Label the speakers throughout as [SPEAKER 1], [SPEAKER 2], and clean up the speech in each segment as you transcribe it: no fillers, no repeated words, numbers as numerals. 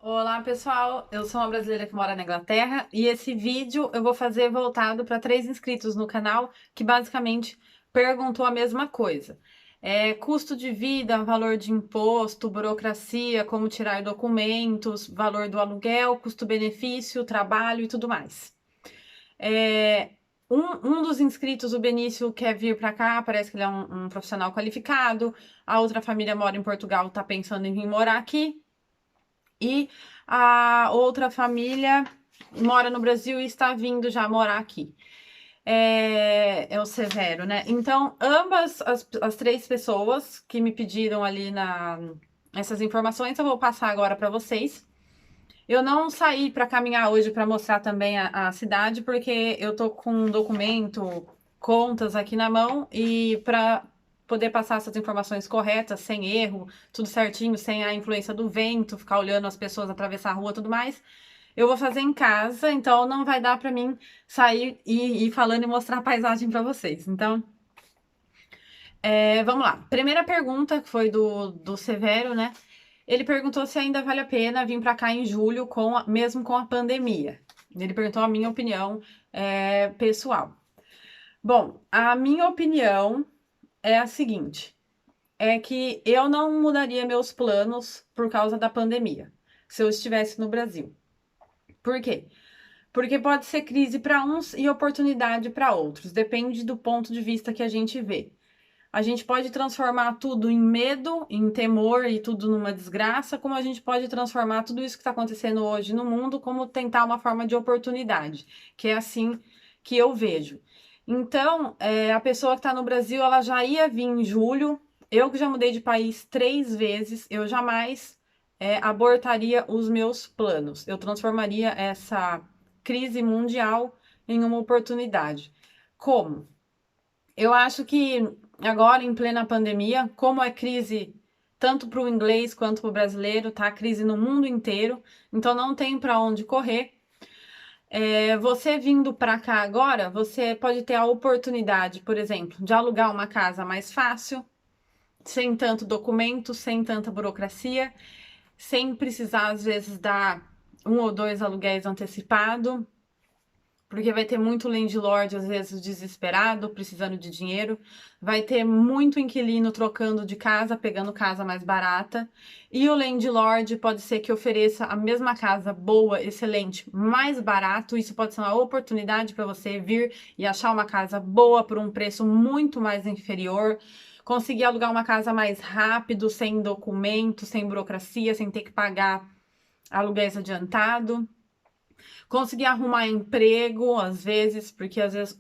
[SPEAKER 1] Olá pessoal, eu sou uma brasileira que mora na Inglaterra e esse vídeo eu vou fazer voltado para três inscritos no canal que basicamente perguntou a mesma coisa. Custo de vida, valor de imposto, burocracia, como tirar documentos, valor do aluguel, custo-benefício, trabalho e tudo mais. É, um dos inscritos, o Benício, quer vir para cá, parece que ele é um profissional qualificado, a outra família mora em Portugal, está pensando em vir morar aqui. E a outra família mora no Brasil e está vindo já morar aqui. É o Severo, né? Então, ambas as três pessoas que me pediram ali essas informações, eu vou passar agora para vocês. Eu não saí para caminhar hoje para mostrar também a cidade, porque eu tô com um documento, contas aqui na mão e para poder passar essas informações corretas, sem erro, tudo certinho, sem a influência do vento, ficar olhando as pessoas atravessar a rua, tudo mais. Eu vou fazer em casa, então não vai dar para mim sair e ir falando e mostrar a paisagem para vocês. Então, vamos lá. Primeira pergunta, que foi do Severo, né? Ele perguntou se ainda vale a pena vir para cá em julho, mesmo com a pandemia. Ele perguntou a minha opinião pessoal. Bom, a minha opinião é a seguinte: é que eu não mudaria meus planos por causa da pandemia, se eu estivesse no Brasil. Por quê? Porque pode ser crise para uns e oportunidade para outros, depende do ponto de vista que a gente vê. A gente pode transformar tudo em medo, em temor e tudo numa desgraça, como a gente pode transformar tudo isso que está acontecendo hoje no mundo como tentar uma forma de oportunidade, que é assim que eu vejo. Então, a pessoa que está no Brasil, ela já ia vir em julho. Eu que já mudei de país 3 vezes, eu jamais abortaria os meus planos. Eu transformaria essa crise mundial em uma oportunidade. Como? Eu acho que agora, em plena pandemia, como é crise tanto para o inglês quanto para o brasileiro, tá? Crise no mundo inteiro, então não tem para onde correr. Você vindo para cá agora, você pode ter a oportunidade, por exemplo, de alugar uma casa mais fácil, sem tanto documento, sem tanta burocracia, sem precisar, às vezes, dar um ou dois aluguéis antecipado, porque vai ter muito landlord, às vezes, desesperado, precisando de dinheiro. Vai ter muito inquilino trocando de casa, pegando casa mais barata. E o landlord pode ser que ofereça a mesma casa boa, excelente, mais barato. Isso pode ser uma oportunidade para você vir e achar uma casa boa por um preço muito mais inferior. Conseguir alugar uma casa mais rápido, sem documento, sem burocracia, sem ter que pagar aluguéis adiantado. Conseguir arrumar emprego, às vezes, porque às vezes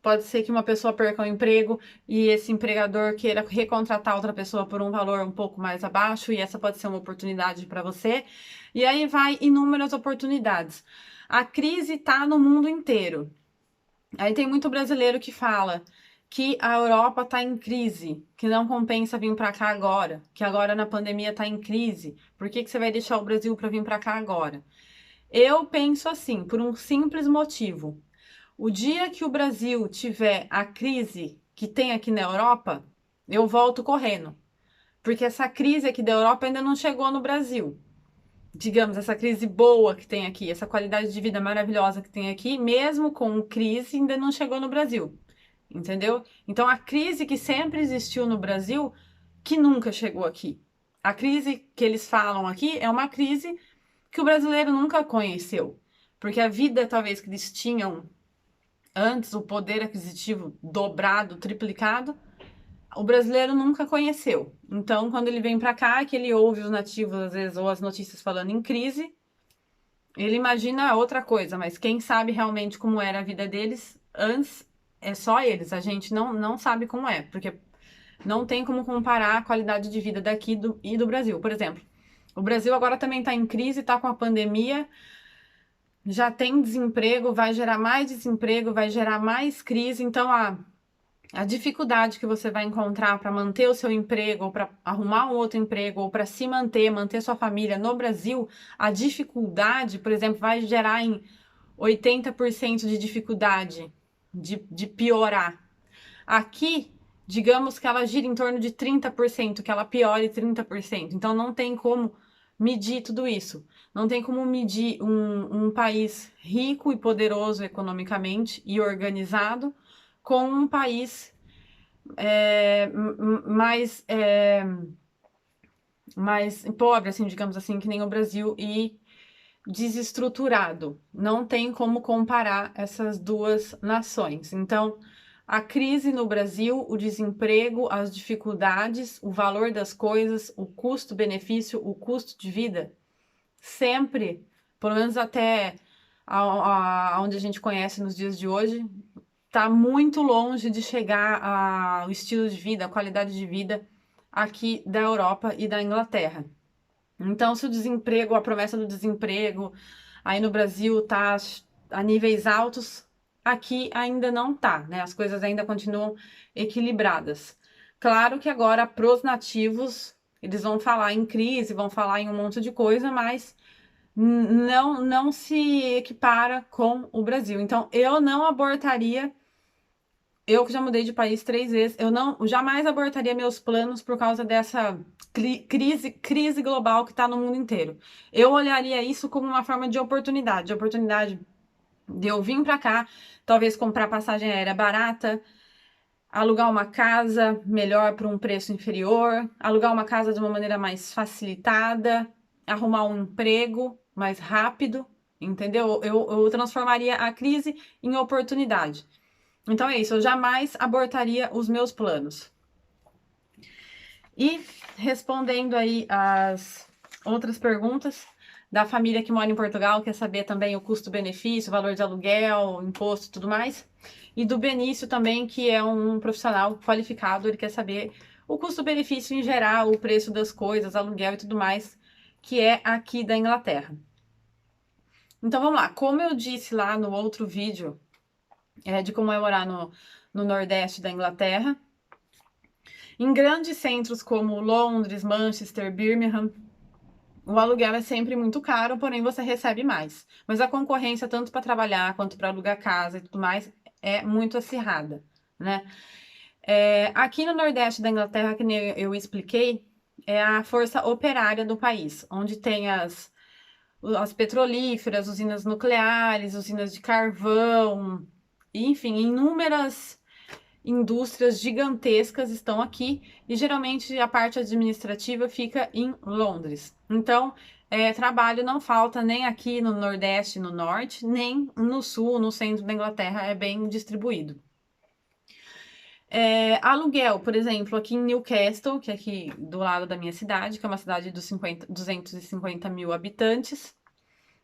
[SPEAKER 1] pode ser que uma pessoa perca o emprego e esse empregador queira recontratar outra pessoa por um valor um pouco mais abaixo, e essa pode ser uma oportunidade para você. E aí vai inúmeras oportunidades. A crise está no mundo inteiro. Aí tem muito brasileiro que fala que a Europa está em crise, que não compensa vir para cá agora, que agora na pandemia está em crise. Por que você vai deixar o Brasil para vir para cá agora? Eu penso assim, por um simples motivo. O dia que o Brasil tiver a crise que tem aqui na Europa, eu volto correndo. Porque essa crise aqui da Europa ainda não chegou no Brasil. Digamos, essa crise boa que tem aqui, essa qualidade de vida maravilhosa que tem aqui, mesmo com crise, ainda não chegou no Brasil. Entendeu? Então, a crise que sempre existiu no Brasil, que nunca chegou aqui. A crise que eles falam aqui é uma crise que o brasileiro nunca conheceu. Porque a vida, talvez, que eles tinham antes, o poder aquisitivo dobrado, triplicado, o brasileiro nunca conheceu. Então, quando ele vem para cá, que ele ouve os nativos, às vezes, ou as notícias falando em crise, ele imagina outra coisa, mas quem sabe realmente como era a vida deles antes é só eles. A gente não sabe como é, porque não tem como comparar a qualidade de vida daqui e do Brasil. Por exemplo, o Brasil agora também está em crise, está com a pandemia, já tem desemprego, vai gerar mais desemprego, vai gerar mais crise. Então, a dificuldade que você vai encontrar para manter o seu emprego, ou para arrumar um outro emprego, ou para se manter sua família no Brasil, a dificuldade, por exemplo, vai gerar em 80% de dificuldade de piorar. Aqui, digamos que ela gira em torno de 30%, que ela piore 30%. Então, não tem como medir tudo isso. Não tem como medir um país rico e poderoso economicamente e organizado com um país mais, mais pobre, assim, digamos assim, que nem o Brasil, e desestruturado. Não tem como comparar essas duas nações. Então, a crise no Brasil, o desemprego, as dificuldades, o valor das coisas, o custo-benefício, o custo de vida, sempre, pelo menos até onde a gente conhece nos dias de hoje, está muito longe de chegar ao estilo de vida, à qualidade de vida aqui da Europa e da Inglaterra. Então, se o desemprego, a promessa do desemprego aí no Brasil tá a níveis altos, aqui ainda não tá, né? As coisas ainda continuam equilibradas. Claro que agora pros nativos, eles vão falar em crise, vão falar em um monte de coisa, mas não se equipara com o Brasil. Então, eu não abortaria. Eu que já mudei de país 3 vezes, eu não jamais abortaria meus planos por causa dessa crise global que está no mundo inteiro. Eu olharia isso como uma forma de oportunidade de eu vir para cá, talvez comprar passagem aérea barata, alugar uma casa melhor por um preço inferior, alugar uma casa de uma maneira mais facilitada, arrumar um emprego mais rápido, entendeu? Eu transformaria a crise em oportunidade. Então é isso, eu jamais abortaria os meus planos. E respondendo aí as outras perguntas da família que mora em Portugal, quer saber também o custo-benefício, valor de aluguel, imposto e tudo mais. E do Benício também, que é um profissional qualificado, ele quer saber o custo-benefício em geral, o preço das coisas, aluguel e tudo mais, que é aqui da Inglaterra. Então vamos lá, como eu disse lá no outro vídeo, de como é morar no Nordeste da Inglaterra, em grandes centros como Londres, Manchester, Birmingham, o aluguel é sempre muito caro, porém você recebe mais. Mas a concorrência, tanto para trabalhar quanto para alugar casa e tudo mais, é muito acirrada, né? Aqui no Nordeste da Inglaterra, que nem eu expliquei, é a força operária do país, onde tem as petrolíferas, usinas nucleares, usinas de carvão, enfim, inúmeras indústrias gigantescas estão aqui e geralmente a parte administrativa fica em Londres. Então, trabalho não falta nem aqui no Nordeste, no Norte, nem no Sul, no centro da Inglaterra, é bem distribuído. Aluguel, por exemplo, aqui em Newcastle, que é aqui do lado da minha cidade, que é uma cidade de 250 mil habitantes.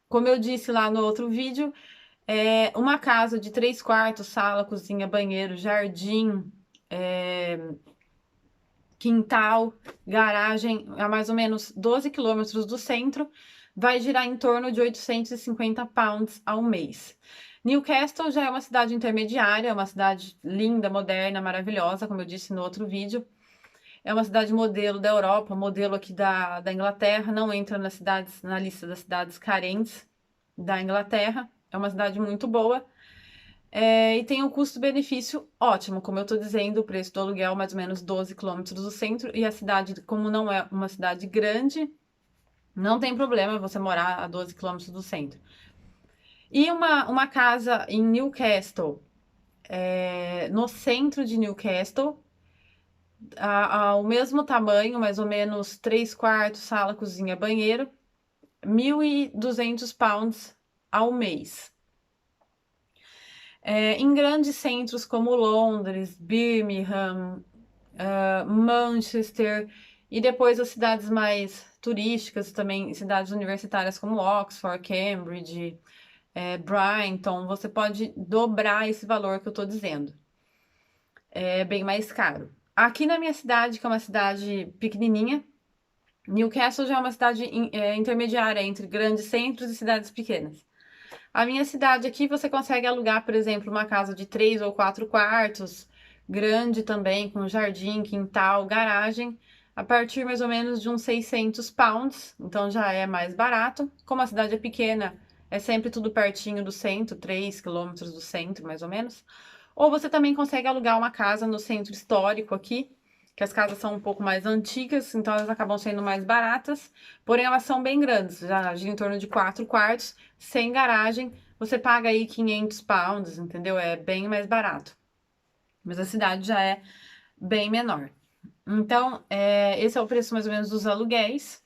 [SPEAKER 1] Como eu disse lá no outro vídeo, uma casa de 3 quartos, sala, cozinha, banheiro, jardim, quintal, garagem, a mais ou menos 12 quilômetros do centro, vai girar em torno de 850 pounds ao mês. Newcastle já é uma cidade intermediária, é uma cidade linda, moderna, maravilhosa, como eu disse no outro vídeo. É uma cidade modelo da Europa, modelo aqui da Inglaterra, não entra na lista das cidades carentes da Inglaterra. É uma cidade muito boa. E tem um custo-benefício ótimo, como eu estou dizendo, o preço do aluguel mais ou menos 12 quilômetros do centro, e a cidade, como não é uma cidade grande, não tem problema você morar a 12 quilômetros do centro. E uma casa em Newcastle, no centro de Newcastle, ao mesmo tamanho, mais ou menos 3 quartos, sala, cozinha, banheiro, 1.200 pounds ao mês. Em grandes centros como Londres, Birmingham, Manchester e depois as cidades mais turísticas, também cidades universitárias como Oxford, Cambridge, Brighton, você pode dobrar esse valor que eu estou dizendo. É bem mais caro. Aqui na minha cidade, que é uma cidade pequenininha, Newcastle já é uma cidade intermediária entre grandes centros e cidades pequenas. A minha cidade aqui você consegue alugar, por exemplo, uma casa de 3 ou 4 quartos, grande também, com jardim, quintal, garagem, a partir mais ou menos de uns 600 pounds, então já é mais barato. Como a cidade é pequena, é sempre tudo pertinho do centro, 3 quilômetros do centro, mais ou menos. Ou você também consegue alugar uma casa no centro histórico aqui, que as casas são um pouco mais antigas, então elas acabam sendo mais baratas, porém elas são bem grandes, já gira em torno de 4 quartos, sem garagem, você paga aí 500 pounds, entendeu? É bem mais barato. Mas a cidade já é bem menor. Então, esse é o preço mais ou menos dos aluguéis.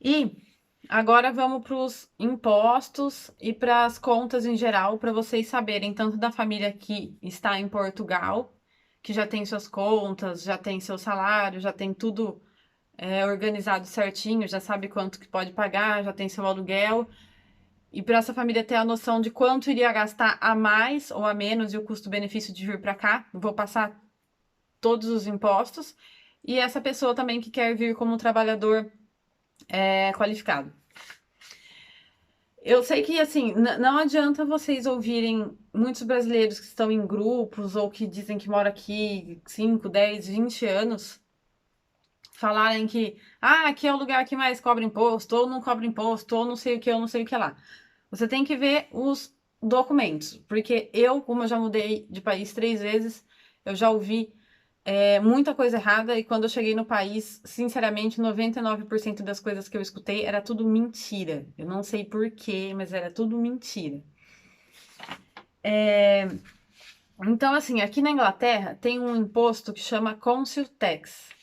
[SPEAKER 1] E agora vamos para os impostos e para as contas em geral, para vocês saberem, tanto da família que está em Portugal, que já tem suas contas, já tem seu salário, já tem tudo organizado certinho, já sabe quanto que pode pagar, já tem seu aluguel. E para essa família ter a noção de quanto iria gastar a mais ou a menos e o custo-benefício de vir para cá, vou passar todos os impostos. E essa pessoa também que quer vir como trabalhador qualificado. Eu sei que, assim, não adianta vocês ouvirem muitos brasileiros que estão em grupos ou que dizem que moram aqui 5, 10, 20 anos falarem que, aqui é o lugar que mais cobra imposto, ou não cobra imposto, ou não sei o que, ou não sei o que lá. Você tem que ver os documentos, porque eu, como eu já mudei de país 3 vezes, eu já ouvi muita coisa errada, e quando eu cheguei no país, sinceramente, 99% das coisas que eu escutei era tudo mentira. Eu não sei porquê, mas era tudo mentira. Então, assim, aqui na Inglaterra tem um imposto que chama Council Tax.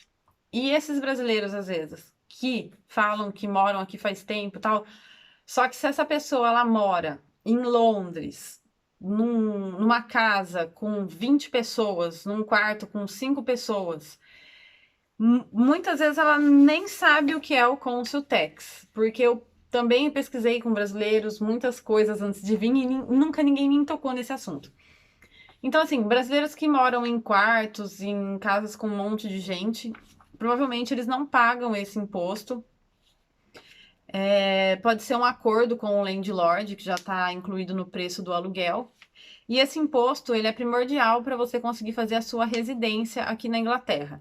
[SPEAKER 1] E esses brasileiros, às vezes, que falam que moram aqui faz tempo e tal, só que se essa pessoa ela mora em Londres, numa casa com 20 pessoas, num quarto com 5 pessoas, muitas vezes ela nem sabe o que é o Council Tax, porque eu também pesquisei com brasileiros muitas coisas antes de vir e nunca ninguém me tocou nesse assunto. Então, assim, brasileiros que moram em quartos, em casas com um monte de gente, provavelmente eles não pagam esse imposto. Pode ser um acordo com o landlord, que já está incluído no preço do aluguel. E esse imposto, ele é primordial para você conseguir fazer a sua residência aqui na Inglaterra.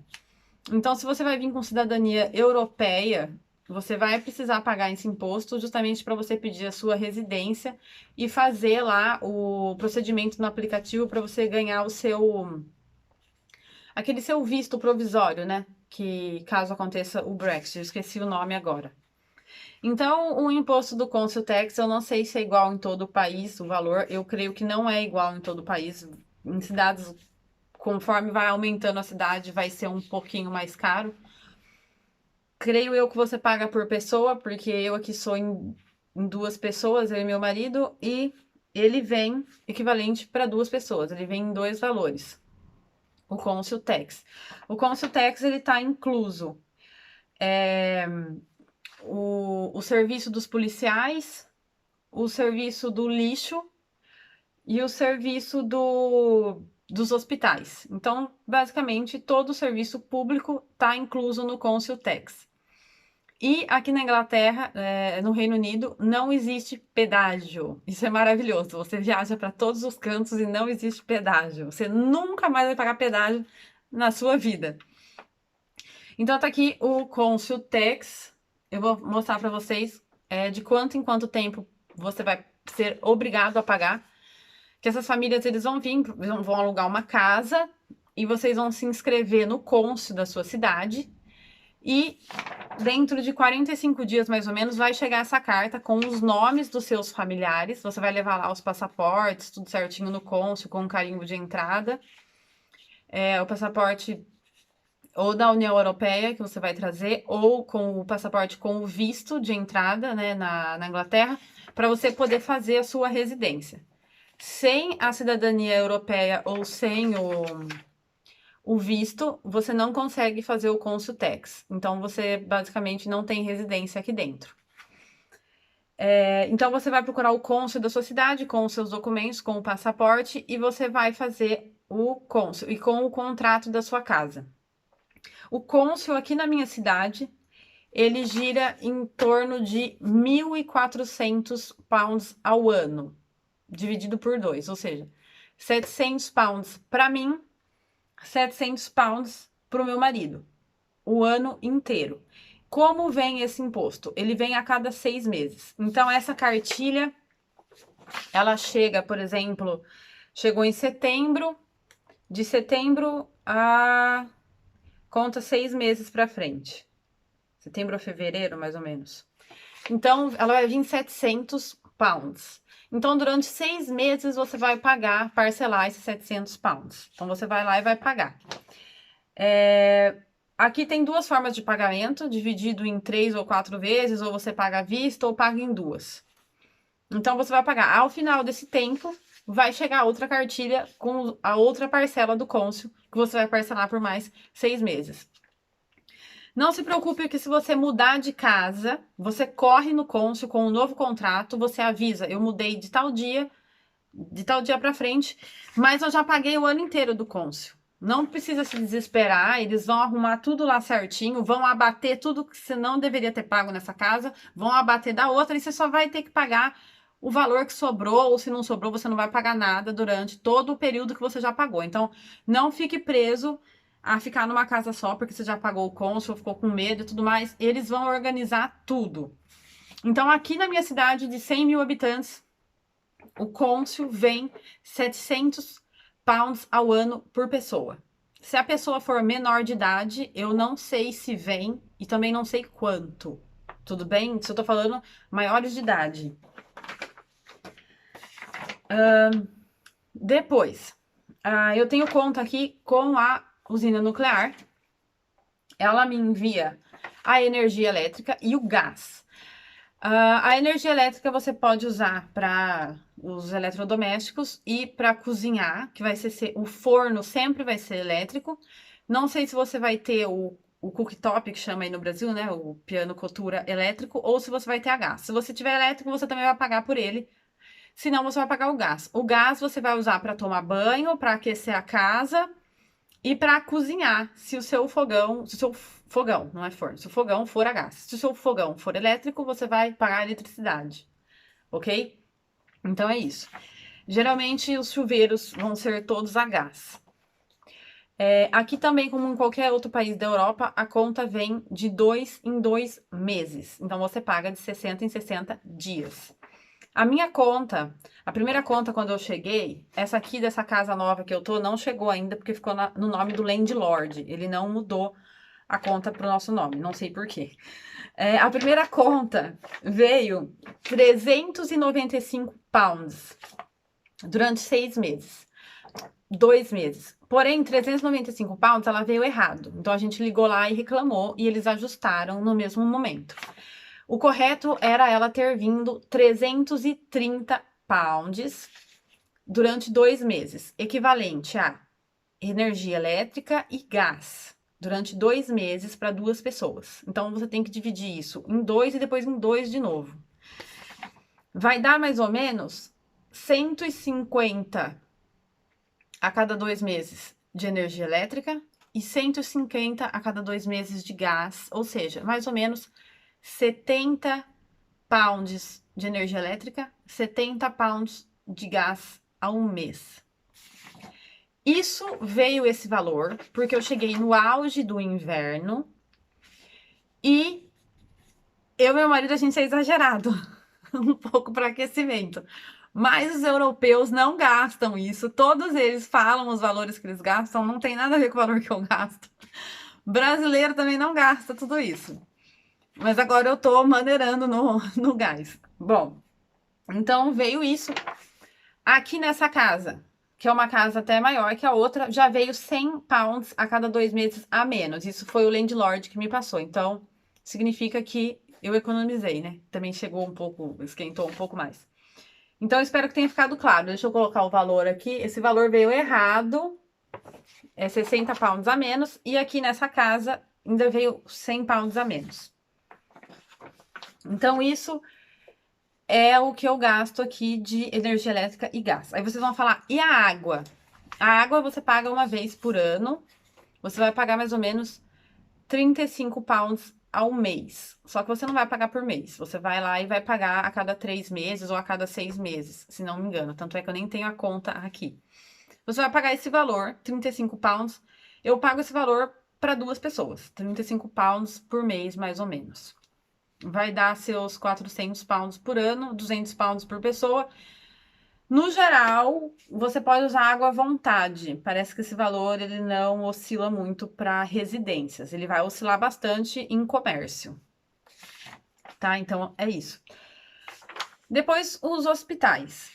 [SPEAKER 1] Então, se você vai vir com cidadania europeia, você vai precisar pagar esse imposto justamente para você pedir a sua residência e fazer lá o procedimento no aplicativo para você ganhar aquele seu visto provisório, né? Que caso aconteça o Brexit, eu esqueci o nome agora. Então, o imposto do Council Tax, eu não sei se é igual em todo o país, o valor, eu creio que não é igual em todo o país. Em cidades, conforme vai aumentando a cidade, vai ser um pouquinho mais caro. Creio eu que você paga por pessoa, porque eu aqui sou em 2 pessoas, eu e meu marido, e ele vem equivalente para 2 pessoas, ele vem em 2 valores. O Council Tax. O Council Tax, ele tá incluso o serviço dos policiais, o serviço do lixo e o serviço dos hospitais. Então, basicamente, todo o serviço público está incluso no Council Tax. E aqui na Inglaterra, no Reino Unido, não existe pedágio. Isso é maravilhoso. Você viaja para todos os cantos e não existe pedágio. Você nunca mais vai pagar pedágio na sua vida. Então tá aqui o Council Tax. Eu vou mostrar para vocês de quanto em quanto tempo você vai ser obrigado a pagar. Que essas famílias eles vão vir, vão alugar uma casa e vocês vão se inscrever no cônsul da sua cidade. E dentro de 45 dias, mais ou menos, vai chegar essa carta com os nomes dos seus familiares. Você vai levar lá os passaportes, tudo certinho no cônsul, com um carimbo de entrada. O passaporte ou da União Europeia, que você vai trazer, ou com o passaporte com o visto de entrada, né, na Inglaterra, para você poder fazer a sua residência. Sem a cidadania europeia ou sem o visto, você não consegue fazer o Council Tax. Então, você basicamente não tem residência aqui dentro. Então, você vai procurar o cônsul da sua cidade com os seus documentos, com o passaporte, e você vai fazer o cônsul e com o contrato da sua casa. O cônsul aqui na minha cidade, ele gira em torno de 1.400 pounds ao ano, dividido por 2, ou seja, 700 pounds para mim, 700 pounds para o meu marido, o ano inteiro. Como vem esse imposto? Ele vem a cada 6 meses. Então, essa cartilha, ela chega, por exemplo, chegou em setembro, de setembro a conta 6 meses pra frente. Setembro a fevereiro, mais ou menos. Então, ela vai vir 700 pounds. Então, durante 6 meses, você vai pagar, parcelar esses 700 pounds. Então, você vai lá e vai pagar. Aqui tem 2 formas de pagamento, dividido em 3 ou 4 vezes, ou você paga à vista ou paga em 2. Então, você vai pagar. Ao final desse tempo, vai chegar outra cartilha com a outra parcela do cônsul, que você vai parcelar por mais 6 meses. Não se preocupe que se você mudar de casa, você corre no cônsul com um novo contrato, você avisa, eu mudei de tal dia para frente, mas eu já paguei o ano inteiro do cônsul. Não precisa se desesperar, eles vão arrumar tudo lá certinho, vão abater tudo que você não deveria ter pago nessa casa, vão abater da outra e você só vai ter que pagar o valor que sobrou, ou se não sobrou, você não vai pagar nada durante todo o período que você já pagou. Então, não fique preso a ficar numa casa só, porque você já pagou o cônsul, ficou com medo e tudo mais. Eles vão organizar tudo. Então, aqui na minha cidade de 100 mil habitantes, o cônsul vem 700 pounds ao ano por pessoa. Se a pessoa for menor de idade, eu não sei se vem e também não sei quanto. Tudo bem? Se eu tô falando maiores de idade. Depois, eu tenho conta aqui com a usina nuclear. Ela me envia a energia elétrica e o gás. A energia elétrica você pode usar para os eletrodomésticos e para cozinhar, que vai ser o forno sempre vai ser elétrico. Não sei se você vai ter o cooktop, que chama aí no Brasil, né? O piano cottura elétrico, ou se você vai ter a gás. Se você tiver elétrico, você também vai pagar por ele. Senão, você vai pagar o gás. O gás você vai usar para tomar banho, para aquecer a casa e para cozinhar, se o seu fogão, não é forno, se o fogão for a gás. Se o seu fogão for elétrico, você vai pagar a eletricidade, ok? Então é isso. Geralmente os chuveiros vão ser todos a gás. Aqui também, como em qualquer outro país da Europa, a conta vem de 2 em 2 meses. Então você paga de 60 em 60 dias. A minha conta, a primeira conta quando eu cheguei, essa aqui dessa casa nova que eu tô, não chegou ainda porque ficou no nome do landlord. Ele não mudou a conta pro nosso nome, não sei por quê. A primeira conta veio 395 pounds durante 6 meses. 2 meses. Porém, 395 pounds ela veio errado. Então a gente ligou lá e reclamou e eles ajustaram no mesmo momento. O correto era ela ter vindo 330 pounds durante 2 meses, equivalente a energia elétrica e gás, durante 2 meses para 2 pessoas. Então, você tem que dividir isso em 2 e depois em 2 de novo. Vai dar mais ou menos 150 a cada 2 meses de energia elétrica e 150 a cada 2 meses de gás, ou seja, mais ou menos 70 pounds de energia elétrica, 70 pounds de gás a um mês. Isso veio esse valor porque eu cheguei no auge do inverno e eu e meu marido a gente é exagerado um pouco para aquecimento. Mas os europeus não gastam isso. Todos eles falam os valores que eles gastam, não tem nada a ver com o valor que eu gasto. Brasileiro também não gasta tudo isso. Mas agora eu tô maneirando no gás. Bom, então veio isso. Aqui nessa casa, que é uma casa até maior que a outra, já veio 100 pounds a cada 2 meses a menos. Isso foi o landlord que me passou. Então, significa que eu economizei, né? Também chegou um pouco, esquentou um pouco mais. Então, eu espero que tenha ficado claro. Deixa eu colocar o valor aqui. Esse valor veio errado. É 60 pounds a menos. E aqui nessa casa ainda veio 100 pounds a menos. Então, isso é o que eu gasto aqui de energia elétrica e gás. Aí vocês vão falar, e a água? A água você paga uma vez por ano. Você vai pagar mais ou menos 35 pounds ao mês. Só que você não vai pagar por mês. Você vai lá e vai pagar a cada 3 meses ou a cada 6 meses, se não me engano. Tanto é que eu nem tenho a conta aqui. Você vai pagar esse valor, 35 pounds. Eu pago esse valor para 2 pessoas. 35 pounds por mês, mais ou menos. Vai dar seus 400 pounds por ano, 200 pounds por pessoa. No geral, você pode usar água à vontade. Parece que esse valor ele não oscila muito para residências. Ele vai oscilar bastante em comércio. Tá? Então é isso. Depois, os hospitais.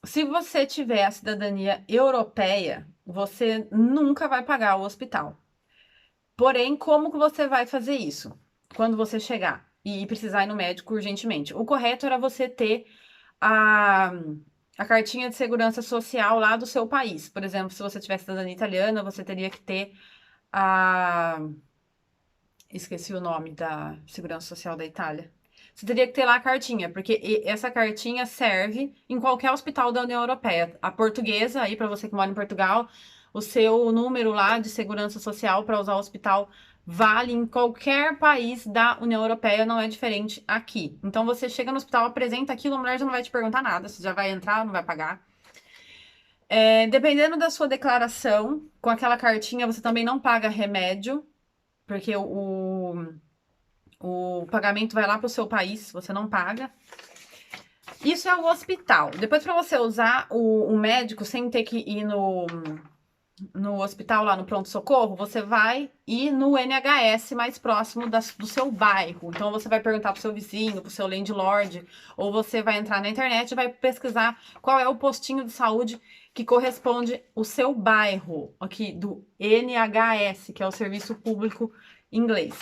[SPEAKER 1] Se você tiver a cidadania europeia, você nunca vai pagar o hospital. Porém, como que você vai fazer isso? Quando você chegar e precisar ir no médico urgentemente. O correto era você ter a, a cartinha de segurança social lá do seu país. Por exemplo, se você tivesse cidadania italiana, você teria que ter a... Esqueci o nome da segurança social da Itália. Você teria que ter lá a cartinha, porque essa cartinha serve em qualquer hospital da União Europeia. A portuguesa, aí para você que mora em Portugal, o seu número lá de segurança social para usar o hospital vale em qualquer país da União Europeia, não é diferente aqui. Então você chega no hospital, apresenta aquilo, a mulher já não vai te perguntar nada, você já vai entrar, não vai pagar. Dependendo da sua declaração, com aquela cartinha você também não paga remédio, porque o pagamento vai lá para o seu país, você não paga. Isso é o hospital. Depois, para você usar o médico sem ter que ir no hospital, lá no pronto-socorro, você vai ir no NHS mais próximo do seu bairro. Então, você vai perguntar pro seu vizinho, pro seu landlord, ou você vai entrar na internet e vai pesquisar qual é o postinho de saúde que corresponde ao seu bairro, aqui do NHS, que é o Serviço Público Inglês.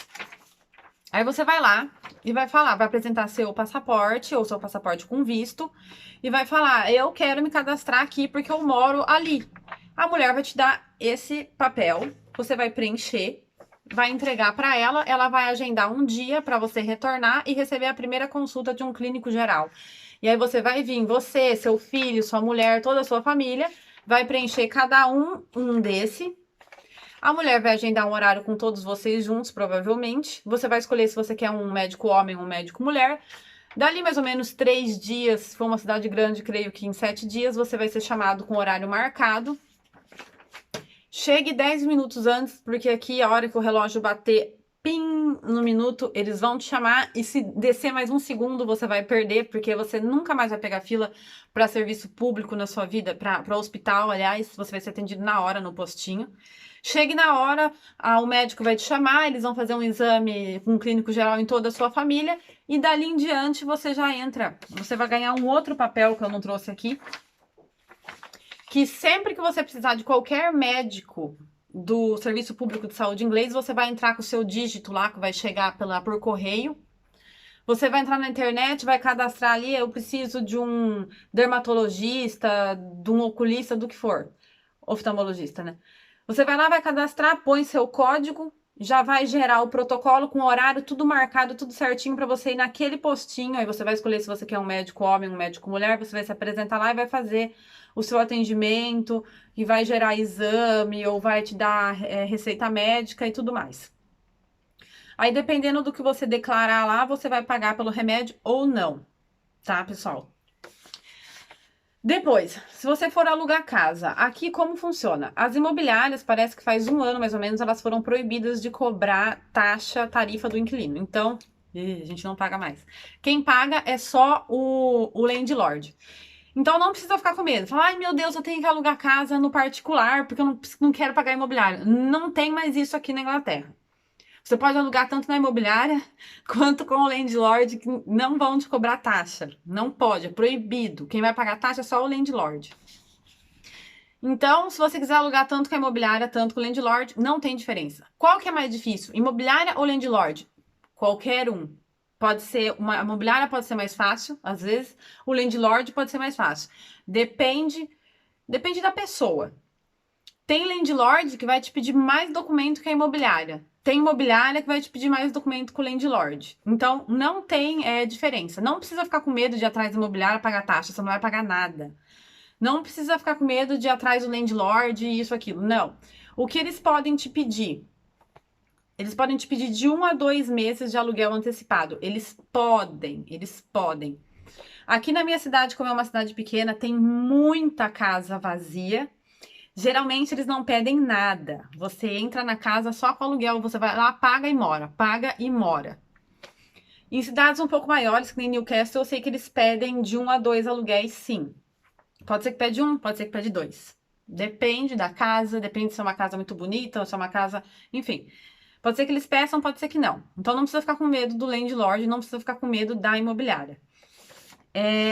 [SPEAKER 1] Aí você vai lá e vai falar, vai apresentar seu passaporte ou seu passaporte com visto e vai falar, eu quero me cadastrar aqui porque eu moro ali. A mulher vai te dar esse papel, você vai preencher, vai entregar para ela, ela vai agendar um dia para você retornar e receber a primeira consulta de um clínico geral. E aí você vai vir, você, seu filho, sua mulher, toda a sua família, vai preencher cada um desse. A mulher vai agendar um horário com todos vocês juntos, provavelmente. Você vai escolher se você quer um médico homem ou um médico mulher. Dali mais ou menos 3 dias, se for uma cidade grande, creio que em 7 dias, você vai ser chamado com horário marcado. Chegue 10 minutos antes, porque aqui a hora que o relógio bater pim no minuto, eles vão te chamar e se descer mais um segundo você vai perder, porque você nunca mais vai pegar fila para serviço público na sua vida, para hospital, aliás, você vai ser atendido na hora no postinho. Chegue na hora, o médico vai te chamar, eles vão fazer um exame com um clínico geral em toda a sua família e dali em diante você já entra. Você vai ganhar um outro papel que eu não trouxe aqui, que sempre que você precisar de qualquer médico do Serviço Público de Saúde inglês, você vai entrar com o seu dígito lá, que vai chegar por correio. Você vai entrar na internet, vai cadastrar ali, eu preciso de um dermatologista, de um oculista, do que for. Oftalmologista, né? Você vai lá, vai cadastrar, põe seu código, já vai gerar o protocolo com horário, tudo marcado, tudo certinho para você ir naquele postinho. Aí você vai escolher se você quer um médico homem, um médico mulher, você vai se apresentar lá e vai fazer o seu atendimento, e vai gerar exame, ou vai te dar receita médica e tudo mais. Aí, dependendo do que você declarar lá, você vai pagar pelo remédio ou não, tá, pessoal? Depois, se você for alugar casa, aqui como funciona? As imobiliárias, parece que faz 1 ano mais ou menos, elas foram proibidas de cobrar tarifa do inquilino. Então, a gente não paga mais. Quem paga é só o landlord. Então não precisa ficar com medo. Falar, ai meu Deus, eu tenho que alugar casa no particular porque eu não quero pagar imobiliário. Não tem mais isso aqui na Inglaterra. Você pode alugar tanto na imobiliária quanto com o landlord, que não vão te cobrar taxa. Não pode, é proibido. Quem vai pagar taxa é só o landlord. Então, se você quiser alugar tanto com a imobiliária, tanto com o landlord, não tem diferença. Qual que é mais difícil? Imobiliária ou landlord? Qualquer um. Pode ser, a imobiliária pode ser mais fácil, às vezes, o landlord pode ser mais fácil. Depende da pessoa. Tem landlord que vai te pedir mais documento que a imobiliária. Tem imobiliária que vai te pedir mais documento que o landlord. Então, não tem diferença. Não precisa ficar com medo de ir atrás da imobiliária pagar taxa, você não vai pagar nada. Não precisa ficar com medo de ir atrás do landlord, isso, aquilo. Não. O que eles podem te pedir? Eles podem te pedir de 1 a 2 meses de aluguel antecipado. Eles podem. Aqui na minha cidade, como é uma cidade pequena, tem muita casa vazia. Geralmente eles não pedem nada. Você entra na casa só com aluguel, você vai lá, paga e mora. Paga e mora. Em cidades um pouco maiores, que nem Newcastle, eu sei que eles pedem de 1 a 2 aluguéis, sim. Pode ser que pede um, pode ser que pede dois. Depende da casa, depende se é uma casa muito bonita ou se é uma casa... Enfim, pode ser que eles peçam, pode ser que não. Então não precisa ficar com medo do landlord, não precisa ficar com medo da imobiliária.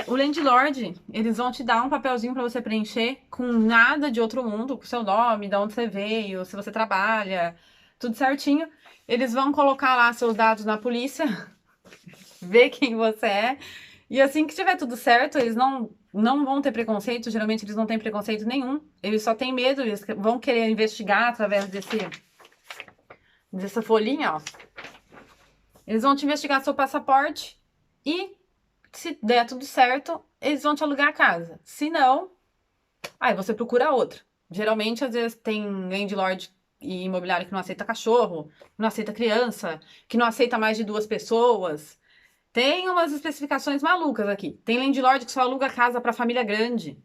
[SPEAKER 1] O landlord, eles vão te dar um papelzinho para você preencher com nada de outro mundo, com seu nome, de onde você veio, se você trabalha, tudo certinho. Eles vão colocar lá seus dados na polícia, ver quem você é. E assim que tiver tudo certo, eles não vão ter preconceito, geralmente eles não têm preconceito nenhum. Eles só têm medo, eles vão querer investigar através dessa folhinha, ó. Eles vão te investigar seu passaporte e se der tudo certo, eles vão te alugar a casa. Se não, aí você procura outra. Geralmente, às vezes, tem landlord e imobiliário que não aceita cachorro, não aceita criança, que não aceita mais de 2 pessoas. Tem umas especificações malucas aqui. Tem landlord que só aluga casa para família grande.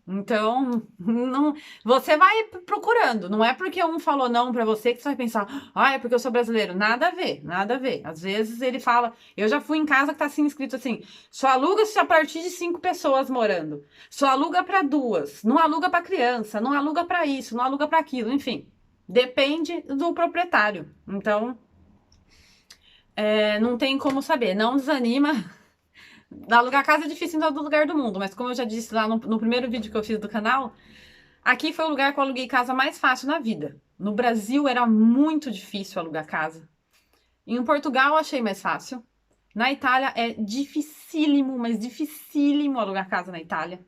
[SPEAKER 1] Então, não, você vai procurando. Não é porque um falou não para você que você vai pensar, é porque eu sou brasileiro. Nada a ver, nada a ver. Às vezes ele fala, eu já fui em casa que tá assim escrito assim, só aluga se a partir de 5 pessoas morando. Só aluga para 2, não aluga para criança, não aluga para isso, não aluga para aquilo, enfim. Depende do proprietário. Então, não tem como saber. Não desanima. Alugar casa é difícil em todo lugar do mundo, mas como eu já disse lá no primeiro vídeo que eu fiz do canal, aqui foi o lugar que eu aluguei casa mais fácil na vida. No Brasil era muito difícil alugar casa. Em Portugal eu achei mais fácil. Na Itália é dificílimo, mas dificílimo alugar casa na Itália.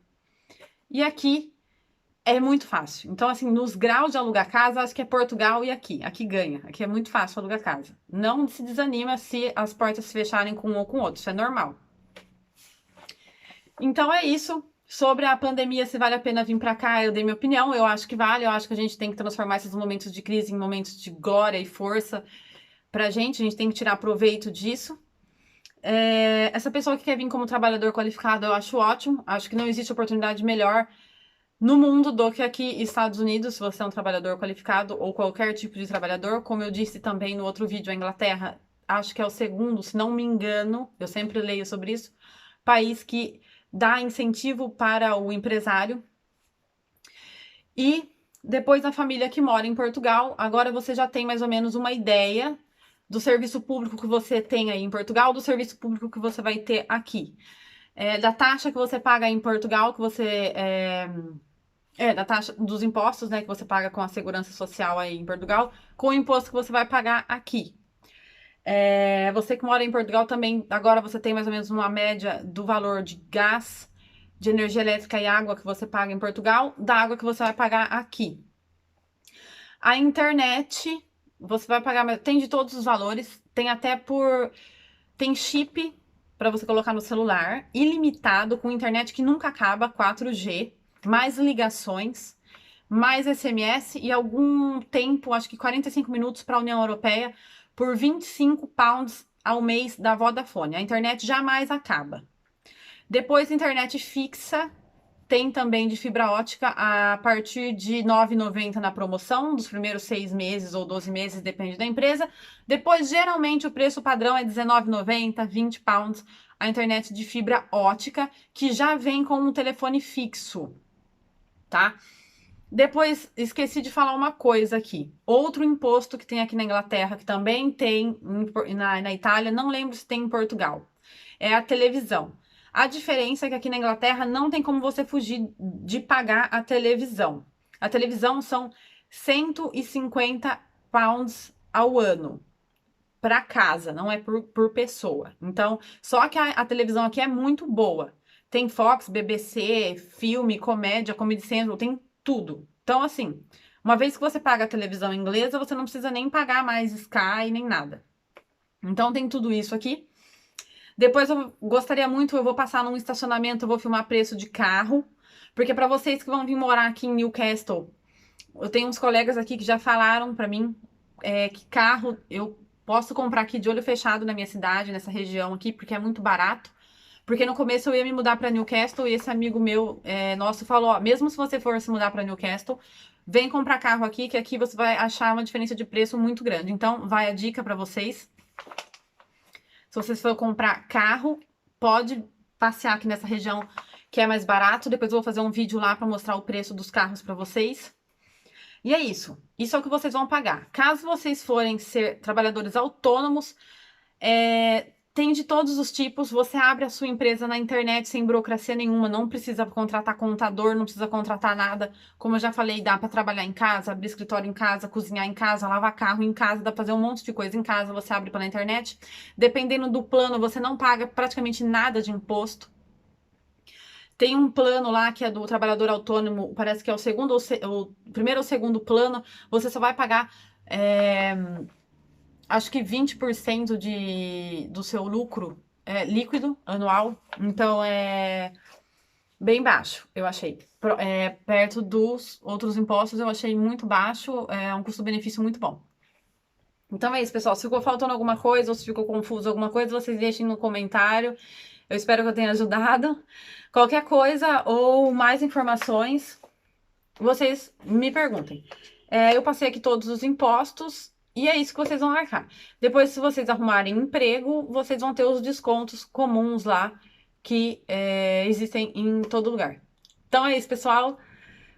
[SPEAKER 1] E aqui é muito fácil. Então, assim, nos graus de alugar casa, acho que é Portugal e aqui. Aqui ganha. Aqui é muito fácil alugar casa. Não se desanima se as portas se fecharem com um ou com outro. Isso é normal. Então é isso. Sobre a pandemia, se vale a pena vir para cá, eu dei minha opinião. Eu acho que vale. Eu acho que a gente tem que transformar esses momentos de crise em momentos de glória e força pra gente. A gente tem que tirar proveito disso. Essa pessoa que quer vir como trabalhador qualificado, eu acho ótimo. Acho que não existe oportunidade melhor no mundo do que aqui Estados Unidos, se você é um trabalhador qualificado ou qualquer tipo de trabalhador. Como eu disse também no outro vídeo, a Inglaterra, acho que é o segundo, se não me engano, eu sempre leio sobre isso, país que dá incentivo para o empresário. E depois a família que mora em Portugal, agora você já tem mais ou menos uma ideia do serviço público que você tem aí em Portugal, do serviço público que você vai ter aqui. Da taxa que você paga em Portugal, que você... da taxa dos impostos, né, que você paga com a segurança social aí em Portugal, com o imposto que você vai pagar aqui. Você que mora em Portugal também, agora você tem mais ou menos uma média do valor de gás, de energia elétrica e água que você paga em Portugal, da água que você vai pagar aqui. A internet, você vai pagar, tem de todos os valores, tem até tem chip para você colocar no celular, ilimitado, com internet que nunca acaba, 4G, mais ligações, mais SMS e algum tempo, acho que 45 minutos para a União Europeia, por 25 pounds ao mês da Vodafone. A internet jamais acaba. Depois, internet fixa, tem também de fibra ótica a partir de R$ 9,90 na promoção, dos primeiros 6 meses ou 12 meses, depende da empresa. Depois, geralmente, o preço padrão é R$19,90, 20 pounds, a internet de fibra ótica, que já vem com um telefone fixo, tá? Depois, esqueci de falar uma coisa aqui. Outro imposto que tem aqui na Inglaterra, que também tem na Itália, não lembro se tem em Portugal, é a televisão. A diferença é que aqui na Inglaterra não tem como você fugir de pagar a televisão. A televisão são 150 pounds ao ano para casa, não é por pessoa. Então, só que a televisão aqui é muito boa. Tem Fox, BBC, filme, comédia, Comedy Central, tem tudo. Então, assim, uma vez que você paga a televisão inglesa, você não precisa nem pagar mais Sky, nem nada. Então, tem tudo isso aqui. Depois, eu gostaria muito, eu vou passar num estacionamento, eu vou filmar preço de carro. Porque para vocês que vão vir morar aqui em Newcastle, eu tenho uns colegas aqui que já falaram para mim que carro eu posso comprar aqui de olho fechado na minha cidade, nessa região aqui, porque é muito barato. Porque no começo eu ia me mudar para Newcastle e esse amigo meu, nosso, falou, ó, mesmo se você for se mudar para Newcastle, vem comprar carro aqui, que aqui você vai achar uma diferença de preço muito grande. Então, vai a dica para vocês. Se vocês for comprar carro, pode passear aqui nessa região, que é mais barato. Depois eu vou fazer um vídeo lá para mostrar o preço dos carros para vocês. E é isso. Isso é o que vocês vão pagar. Caso vocês forem ser trabalhadores autônomos, tem de todos os tipos. Você abre a sua empresa na internet sem burocracia nenhuma. Não precisa contratar contador, não precisa contratar nada. Como eu já falei, dá para trabalhar em casa, abrir escritório em casa, cozinhar em casa, lavar carro em casa, dá para fazer um monte de coisa em casa. Você abre pela internet. Dependendo do plano, você não paga praticamente nada de imposto. Tem um plano lá que é do trabalhador autônomo, parece que é o segundo o primeiro ou segundo plano, você só vai pagar acho que 20% do seu lucro líquido anual. Então é bem baixo, eu achei. Perto dos outros impostos, eu achei muito baixo, é um custo-benefício muito bom. Então é isso, pessoal. Se ficou faltando alguma coisa ou se ficou confuso alguma coisa, vocês deixem no comentário. Eu espero que eu tenha ajudado. Qualquer coisa ou mais informações, vocês me perguntem. Eu passei aqui todos os impostos e é isso que vocês vão arcar. Depois, se vocês arrumarem emprego, vocês vão ter os descontos comuns lá que existem em todo lugar. Então é isso, pessoal.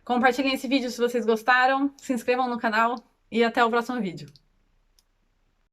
[SPEAKER 1] Compartilhem esse vídeo se vocês gostaram, se inscrevam no canal e até o próximo vídeo.